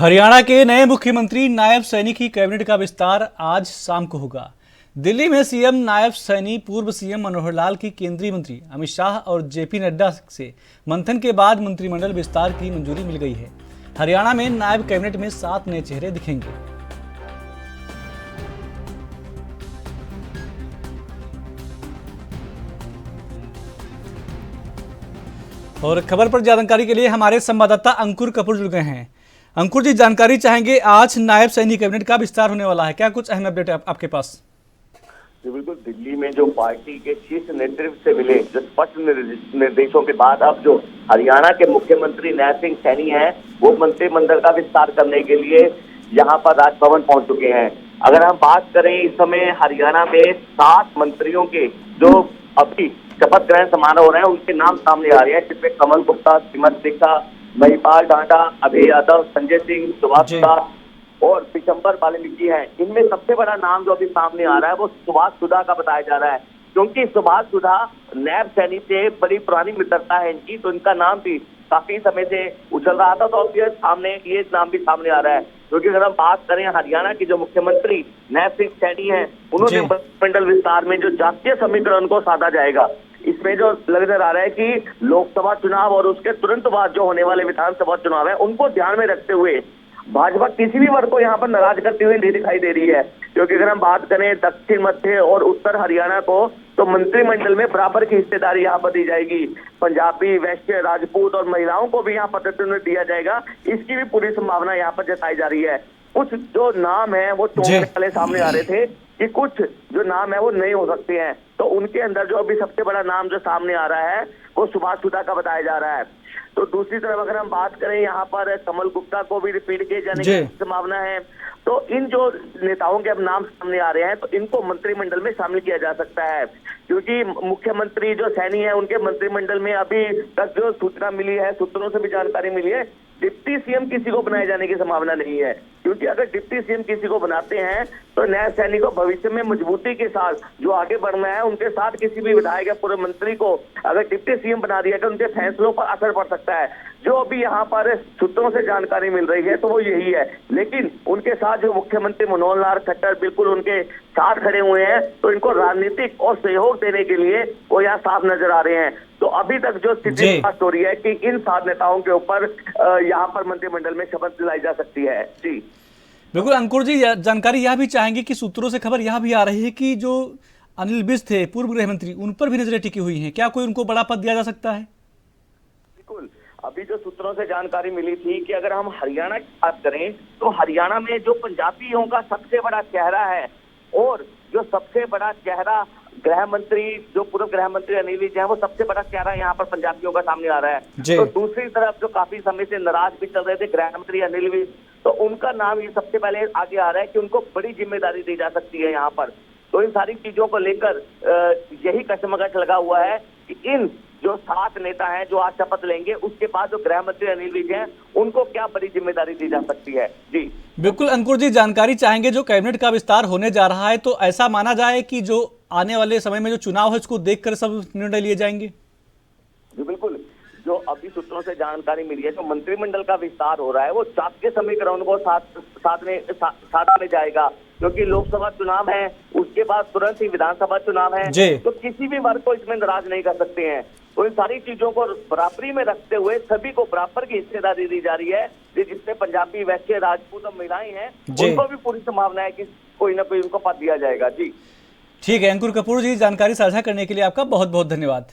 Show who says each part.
Speaker 1: हरियाणा के नए मुख्यमंत्री नायब सैनी की कैबिनेट का विस्तार आज शाम को होगा। दिल्ली में सीएम नायब सैनी पूर्व सीएम मनोहर लाल की केंद्रीय मंत्री अमित शाह और जेपी नड्डा से मंथन के बाद मंत्रिमंडल विस्तार की मंजूरी मिल गई है। हरियाणा में नायब कैबिनेट में 7 नए चेहरे दिखेंगे। और खबर पर जानकारी के लिए हमारे संवाददाता अंकुर कपूर जुड़ गए हैं। अंकुर जी, जानकारी चाहेंगे, आज नायब सैनी कैबिनेट का विस्तार होने वाला है, क्या कुछ अहम अपडेट है आपके पास?
Speaker 2: जी बिल्कुल, दिल्ली में जो पार्टी के शीर्ष नेतृत्व से मिले जो स्पष्ट निर्देशों के बाद अब जो हरियाणा के मुख्यमंत्री नायब सिंह सैनी हैं वो मंत्रिमंडल का विस्तार करने के लिए यहां पर राजभवन पहुंच चुके हैं। अगर हम बात करें, इस समय हरियाणा में 7 मंत्रियों के जो अभी शपथ ग्रहण समारोह हो रहे हैं उनके नाम सामने आ रहे हैं, जिसमें कमल गुप्ता, श्रीमती दिक्षा, महिपाल डांडा, अभय यादव, संजय सिंह, सुभाष सुधा और पिचंबर वाल्मीकि हैं। इनमें सबसे बड़ा नाम जो अभी सामने आ रहा है वो सुभाष सुधा का बताया जा रहा है, क्योंकि सुभाष सुधा नायब सैनी से बड़ी पुरानी मित्रता है इनकी, तो इनका नाम भी काफी समय से उछल रहा था। तो अब ये नाम भी सामने आ रहा है, क्योंकि अगर हम बात करें हरियाणा के जो मुख्यमंत्री नायब सिंह सैनी हैं, उन्होंने मंत्रिमंडल विस्तार में जो जातीय समीकरण को साधा जाएगा, इसमें जो नजर आ रहा है कि लोकसभा चुनाव और उसके तुरंत बाद जो होने वाले विधानसभा चुनाव है उनको ध्यान में रखते हुए भाजपा किसी भी वर्ग को यहाँ पर नाराज करती हुई नहीं दिखाई दे रही है। क्योंकि अगर हम बात करें दक्षिण, मध्य और उत्तर हरियाणा को, तो मंत्रिमंडल में बराबर की हिस्सेदारी यहाँ पर दी जाएगी। पंजाबी, वैश्य, राजपूत और महिलाओं को भी यहाँ पर प्रतिनिधित्व दिया जाएगा, इसकी भी पूरी संभावना यहाँ पर जताई जा रही है। कुछ जो नाम है वो चौंकने वाले सामने आ रहे थे कि कुछ जो नाम है वो नहीं हो सकते हैं, तो उनके अंदर जो अभी सबसे बड़ा नाम जो सामने आ रहा है वो सुभाष सुधा का बताया जा रहा है। तो दूसरी तरफ अगर हम बात करें, यहाँ पर कमल गुप्ता को भी रिपीट किए जाने की संभावना है। तो इन जो नेताओं के अब नाम सामने आ रहे हैं तो इनको मंत्रिमंडल में शामिल किया जा सकता है, क्योंकि मुख्यमंत्री जो सैनी है उनके मंत्रिमंडल में अभी तक जो सूचना मिली है, सूत्रों से भी जानकारी मिली है, डिप्टी सीएम किसी को बनाए जाने की संभावना नहीं है। क्योंकि अगर डिप्टी सीएम किसी को बनाते हैं तो नायब सैनी को भविष्य में मजबूती के साथ जो आगे बढ़ना है, उनके साथ किसी भी विधायक या पूर्व मंत्री को अगर डिप्टी सीएम बना दिया तो उनके फैसलों पर असर पड़ सकता है। जो अभी यहाँ पर सूत्रों से जानकारी मिल रही है तो वो यही है, लेकिन उनके साथ जो मुख्यमंत्री मनोहर लाल खट्टर बिल्कुल उनके साथ खड़े हुए हैं, तो इनको राजनीतिक और सहयोग देने के लिए वो यहाँ साफ नजर आ रहे हैं। तो अभी तक जो स्थिति हो रही है कि इन 7 नेताओं के ऊपर यहाँ पर मंत्रिमंडल में शपथ दिलाई जा सकती है। जी
Speaker 1: बिल्कुल अंकुर जी, जानकारी यह भी चाहेंगे कि सूत्रों से खबर यह भी आ रही है कि जो अनिल विज थे पूर्व गृह मंत्री, उन पर भी नजरें टिकी हुई हैं, क्या कोई उनको बड़ा पद दिया जा सकता है?
Speaker 2: बिल्कुल, अभी जो सूत्रों से जानकारी मिली थी कि अगर हम हरियाणा की बात करें तो हरियाणा में जो पंजाबियों का सबसे बड़ा चेहरा है और जो सबसे बड़ा चेहरा गृह मंत्री, जो पूर्व गृह मंत्री अनिल विज है, वो सबसे बड़ा चेहरा यहाँ पर पंजाबियों का सामने आ रहा है। तो दूसरी तरफ जो काफी समय से नाराज भी चल रहे थे गृह मंत्री अनिल विज, तो उनका नाम ये सबसे पहले आगे आ रहा है कि उनको बड़ी जिम्मेदारी दी जा सकती है यहाँ पर। तो इन सारी चीजों को लेकर यही कशमकश लगा हुआ है कि इन जो 7 नेता हैं जो आज शपथ लेंगे, उसके बाद जो गृह मंत्री अनिल विज हैं उनको क्या बड़ी जिम्मेदारी दी जा सकती है। जी
Speaker 1: बिल्कुल अंकुर जी, जानकारी चाहेंगे, जो कैबिनेट का विस्तार होने जा रहा है तो ऐसा माना जाए कि जो आने वाले समय में जो चुनाव है उसको देखकर सब निर्णय लिए जाएंगे?
Speaker 2: जी बिल्कुल, जो अभी सूत्रों से जानकारी मिली है, जो मंत्रिमंडल का विस्तार हो रहा है वो जातीय समीकरण को साथ में जाएगा, क्योंकि लोकसभा चुनाव है, उसके बाद तुरंत ही विधानसभा चुनाव है, तो किसी भी वर्ग को इसमें नाराज नहीं कर सकते हैं। तो इन सारी चीजों को बराबरी में रखते हुए सभी को बराबर की हिस्सेदारी दी जा रही है, जिसमें पंजाबी, वैश्य, राजपूत और महिलाएं हैं, उनको भी पूरी संभावना है कि कोई ना कोई उनको पद दिया जाएगा। जी
Speaker 1: ठीक है अंकुर कपूर जी, जानकारी साझा करने के लिए आपका बहुत बहुत धन्यवाद।